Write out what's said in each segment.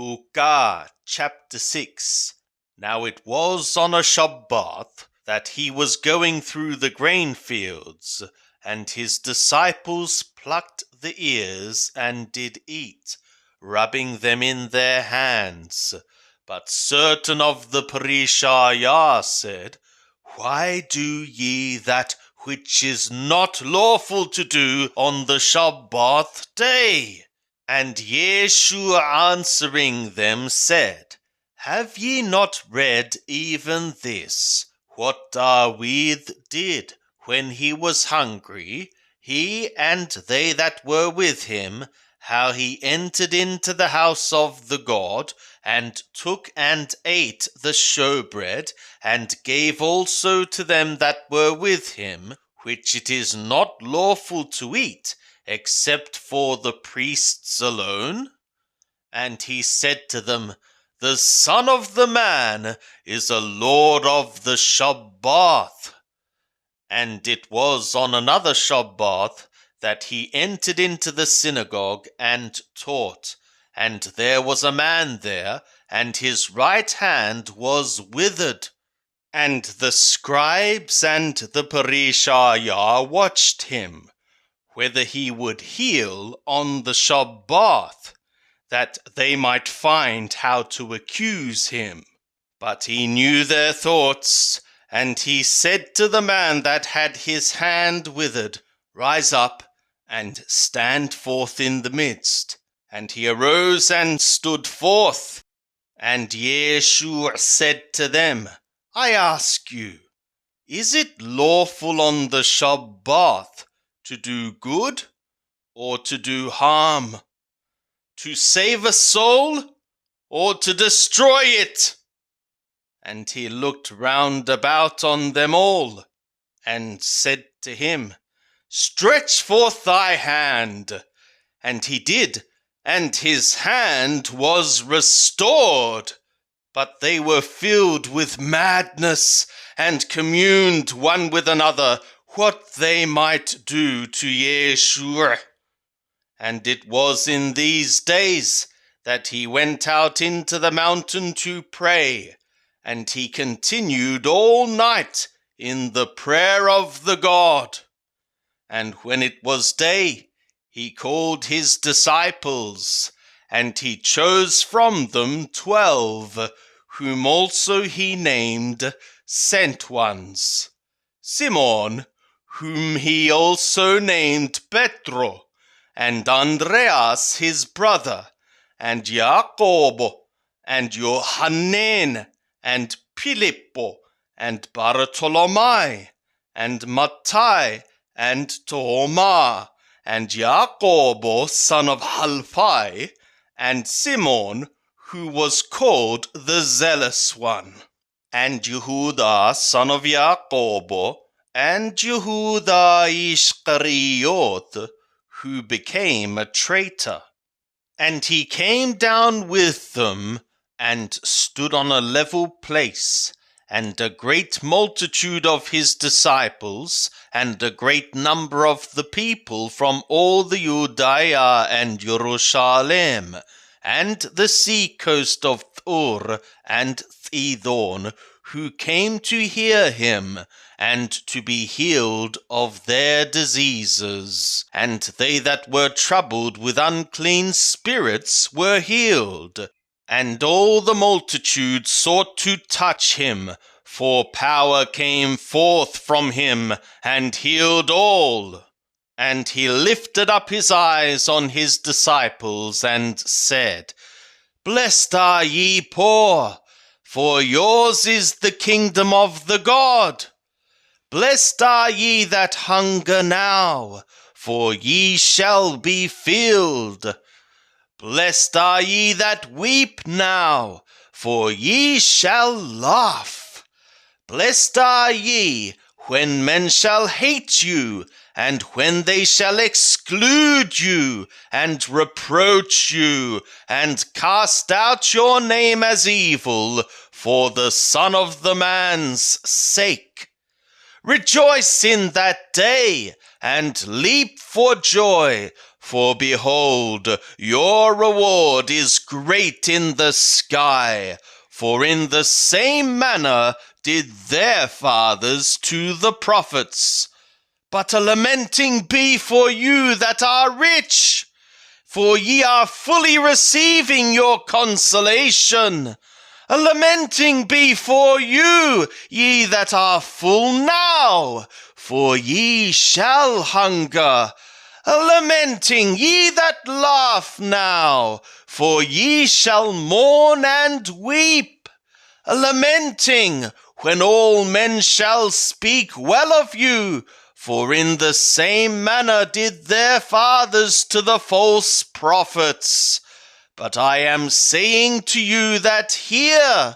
Luke chapter 6. Now it was on a Shabbat that he was going through the grain fields, and his disciples plucked the ears and did eat, rubbing them in their hands. But certain of the Parishayah said, Why do ye that which is not lawful to do on the Shabbath day? And Yeshua answering them said, Have ye not read even this, what David did when he was hungry, he and they that were with him, how he entered into the house of the God, and took and ate the showbread, and gave also to them that were with him, which it is not lawful to eat, except for the priests alone? And he said to them, The Son of the Man is a Lord of the Shabbath. And it was on another Shabbath that he entered into the synagogue and taught. And there was a man there, and his right hand was withered. And the scribes and the Parishayah watched him, whether he would heal on the Shabbath, that they might find how to accuse him. But he knew their thoughts, and he said to the man that had his hand withered, Rise up, and stand forth in the midst. And he arose and stood forth. And Yeshua said to them, I ask you, is it lawful on the Shabbath to do good or to do harm? To save a soul or to destroy it? And he looked round about on them all, and said to him, Stretch forth thy hand. And he did, and his hand was restored. But they were filled with madness, and communed one with another what they might do to Yeshua. And it was in these days that he went out into the mountain to pray, and he continued all night in the prayer of the God. And when it was day, he called his disciples, and he chose from them 12, whom also he named Sent Ones. Simon, whom he also named Petro, and Andreas his brother, and Jacob, and Johanan, and Filippo, and Bartolomai, and Matthias, and Thomas, and Jacob son of Alphaeus, and Simon, who was called the Zealous One, and Jehuda son of Jacob, and Jehuda Iscariot, who became a traitor. And he came down with them, and stood on a level place, and a great multitude of his disciples, and a great number of the people from all the Judea and Jerusalem, and the sea coast of Thur and Thidon, who came to hear him, and to be healed of their diseases. And they that were troubled with unclean spirits were healed. And all the multitude sought to touch him, for power came forth from him, and healed all. And he lifted up his eyes on his disciples, and said, Blessed are ye poor, for yours is the kingdom of the God. Blessed are ye that hunger now, for ye shall be filled. Blessed are ye that weep now, for ye shall laugh. Blessed are ye when men shall hate you, and when they shall exclude you, and reproach you, and cast out your name as evil, for the Son of the Man's sake. Rejoice in that day, and leap for joy, For behold, your reward is great in the sky, for in the same manner did their fathers to the prophets. But a lamenting be for you that are rich, for ye are fully receiving your consolation. A lamenting be for you, ye that are full now, for ye shall hunger. A lamenting, ye that laugh now, for ye shall mourn and weep. A lamenting, when all men shall speak well of you, for in the same manner did their fathers to the false prophets. But I am saying to you that here,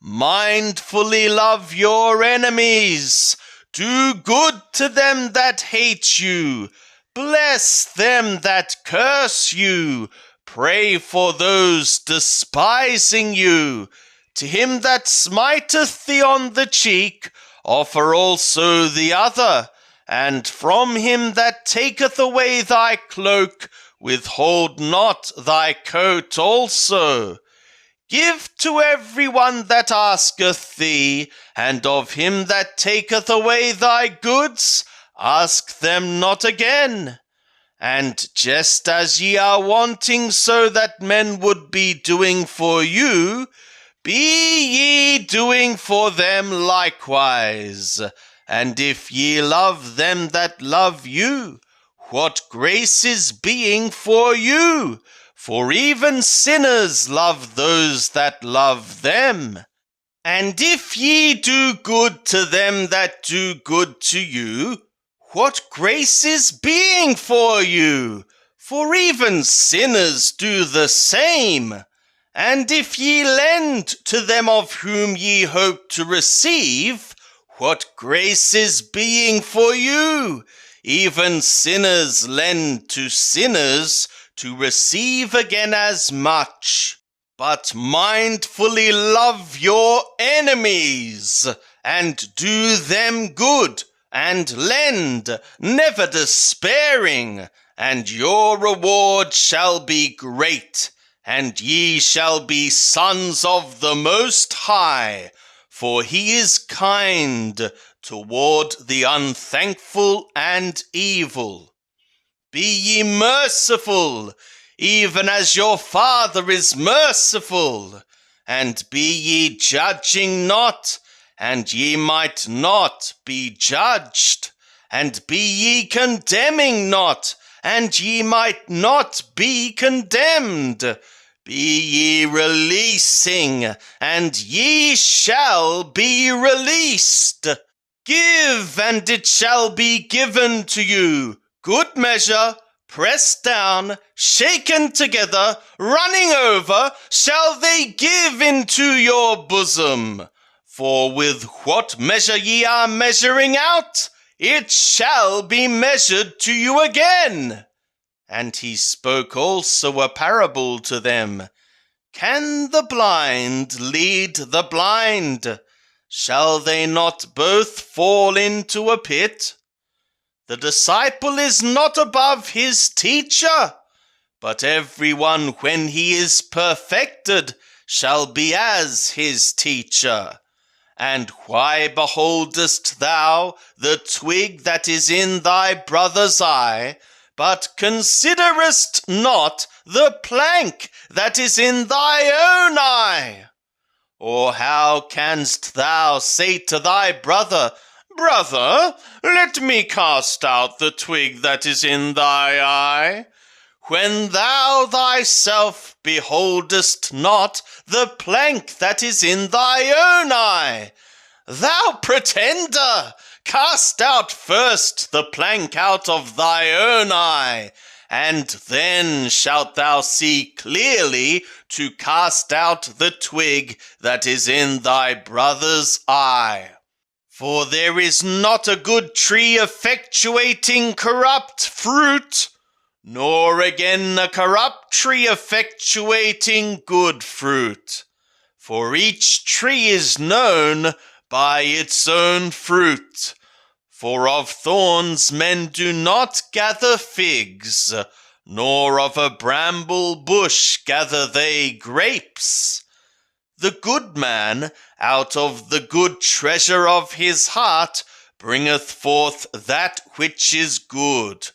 mindfully love your enemies, do good to them that hate you, bless them that curse you, pray for those despising you. To him that smiteth thee on the cheek, offer also the other, and from him that taketh away thy cloak, withhold not thy coat also. Give to every one that asketh thee, and of him that taketh away thy goods, ask them not again. And just as ye are wanting so that men would be doing for you, be ye doing for them likewise. And if ye love them that love you, what grace is being for you? For even sinners love those that love them. And if ye do good to them that do good to you, what grace is being for you? For even sinners do the same. And if ye lend to them of whom ye hope to receive, what grace is being for you? Even sinners lend to sinners to receive again as much. But mindfully love your enemies, and do them good, and lend, never despairing, and your reward shall be great, and ye shall be sons of the Most High, for he is kind toward the unthankful and evil. Be ye merciful, even as your Father is merciful. And be ye judging not, and ye might not be judged. And be ye condemning not, and ye might not be condemned. Be ye releasing, and ye shall be released. Give, and it shall be given to you. Good measure, pressed down, shaken together, running over, shall they give into your bosom. For with what measure ye are measuring out, it shall be measured to you again. And he spoke also a parable to them. Can the blind lead the blind? Shall they not both fall into a pit? The disciple is not above his teacher, but everyone when he is perfected shall be as his teacher. And why beholdest thou the twig that is in thy brother's eye, but considerest not the plank that is in thy own eye? Or how canst thou say to thy brother, Brother, let me cast out the twig that is in thy eye, when thou thyself beholdest not the plank that is in thy own eye? Thou pretender, cast out first the plank out of thy own eye, and then shalt thou see clearly to cast out the twig that is in thy brother's eye. For there is not a good tree effectuating corrupt fruit, nor again a corrupt tree effectuating good fruit. For each tree is known by its own fruit. For of thorns men do not gather figs, nor of a bramble bush gather they grapes. The good man out of the good treasure of his heart bringeth forth that which is good,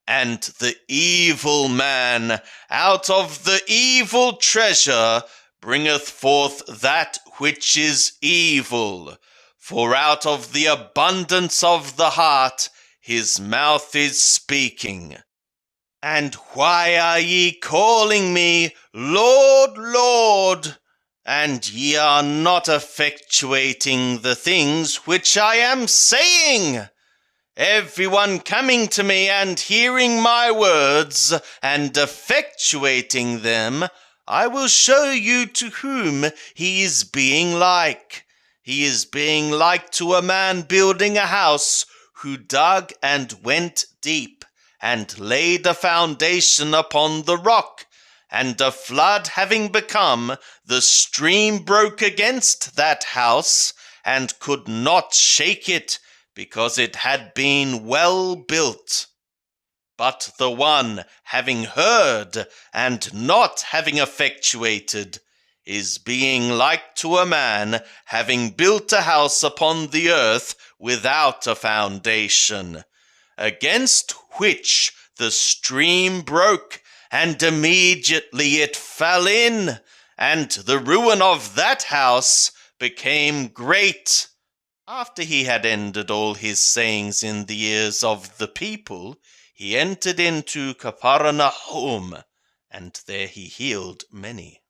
and the evil man out of the evil treasure bringeth forth that which is evil. For out of the abundance of the heart his mouth is speaking. And why are ye calling me, Lord, Lord, and ye are not effectuating the things which I am saying? Everyone coming to me and hearing my words and effectuating them, I will show you to whom he is being like. He is being like to a man building a house, who dug and went deep, and laid a foundation upon the rock. And a flood having become, the stream broke against that house, and could not shake it, because it had been well built. But the one having heard, and not having effectuated, is being like to a man having built a house upon the earth without a foundation, against which the stream broke, and immediately it fell in, and the ruin of that house became great. After he had ended all his sayings in the ears of the people, he entered into Capernaum, and there he healed many.